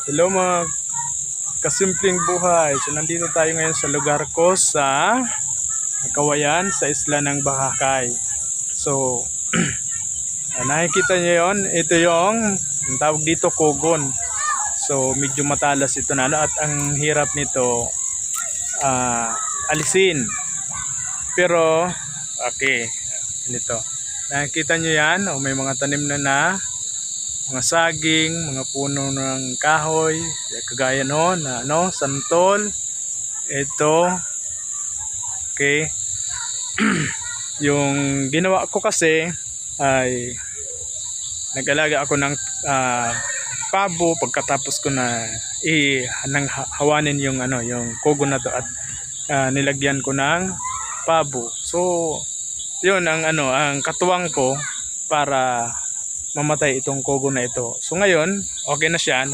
Hello mga kasimpleng buhay. So nandito tayo ngayon sa lugar ko sa Kawayan sa isla ng Bahakay. So nakikita niyo yon, ito yung ang tawag dito kogon. So medyo matalas ito na at ang hirap nito alisin. Pero okay, ganito. Nakikita niyo yan, may mga tanim na mga saging, mga puno ng kahoy, kagaya noon na santol. Ito, okay. Yung ginawa ko kasi ay nag-alaga ako ng pabo pagkatapos ko na hawanin yung yung kogo na to at nilagyan ko ng pabo. So, yun ang katuwang ko para mamatay itong kogo na ito. So ngayon, okay na siya.